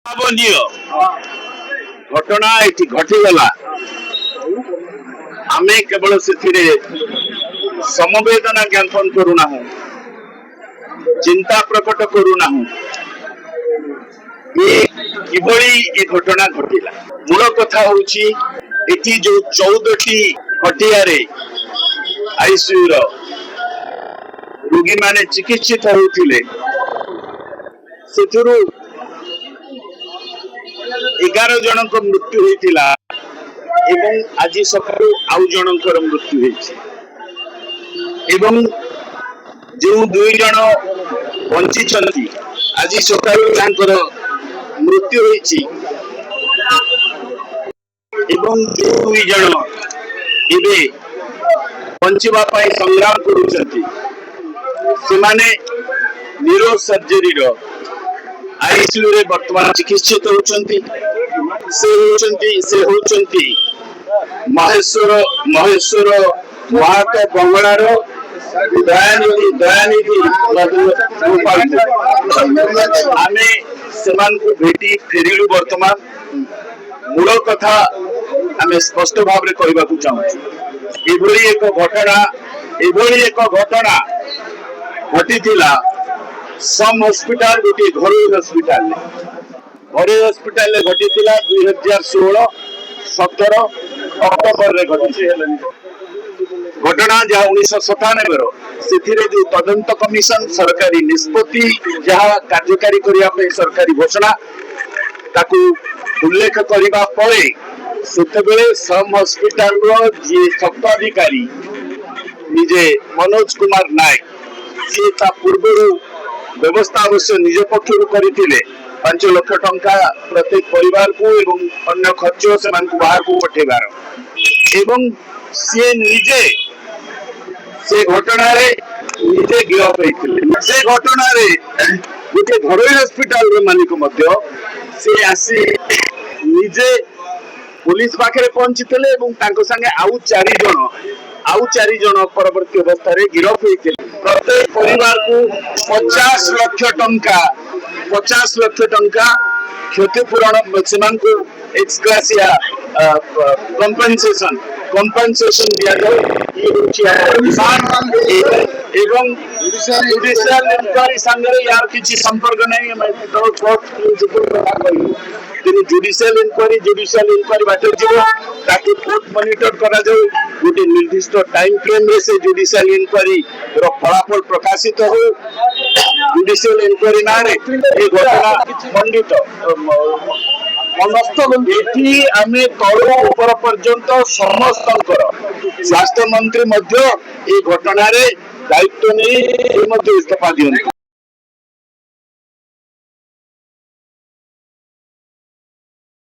भावनीय घटना ये घटीगला आमे केवल से समवेदना ज्ञापन करूना चिंता प्रकट करूना कि घटना घटिला। मूल कथा हूँ जो 14टी खटिया आईसीयू रोगी माने चिकित्सित होते 11 जन मृत्यु होता एवं आज सकाळु आउ जनकर मृत्यु होती एवं जो 2 जन बंची आज सकाळु मृत्यु होती एवं जो 2 जन एबे बंचिबा पाई संग्राम करुचंती सेमाने न्यूरो सर्जरी रो आईसीयू रे वर्तमान चिकित्सित होचंती से होचंती महेश्वर महात बंगलार दयानिधि आमे सेमान को भेटी फेरिलु। वर्तमान मूल कथा आमे स्पष्ट भाव रे कहबा को चाहू एभली एक घटना घटिथिला सम हॉस्पिटल गोटे घरोई हॉस्पिटल घटिथिला 2016-17 अक्टोबर रे घटिछि घटना जहाँ 1997 जो तदंत कमिशन सरकारी निष्पत्ति जहाँ कार्यकारी करने सरकारी घोषणा ताकू उल्लेख करने परे सेतेबेले सम हॉस्पिटल जी सत्ताधिकारी निजे मनोज कुमार नायक सी पूर्व व्यवस्था अवश्य निज पक्षर करते 5 लाख टंका प्रत्येक परिवार को एवं अन्य खर्च से बाहर को पठेबार एवं सी निजे से घटना निजे गिरफ होते से घटना गोटे घरोई हॉस्पिटल मालिक से आसी निजे पुलिस पाखे पहुंची संगे आउ 4 जन परवर्ती अवस्था गिरफ होते प्रत्येक परिवार को 50 लाख टंका क्षतिपूरण से एक्सग्रेसिया कंपनसेशन दिया एवं जुडिशियल इंक्वायरी संगे यार किसी संपर्क नहीं जुडिशियल इंक्वायरी बाटे ताकि कोर्ट मॉनिटर करा जाऊ गोटे निर्दिष्ट टाइम फ्रेम रे से जुडिशियल इंक्वायरी रो फलाफल प्रकाशित हो जुडिशियल इंक्वायरी ना रे ए घटना खंडित एठी आमे तळु ऊपर पर्यंत समस्त स्वास्थ्य मंत्री मध्य ए घटना रे दायित्व नहीं इस्तीफा दियंती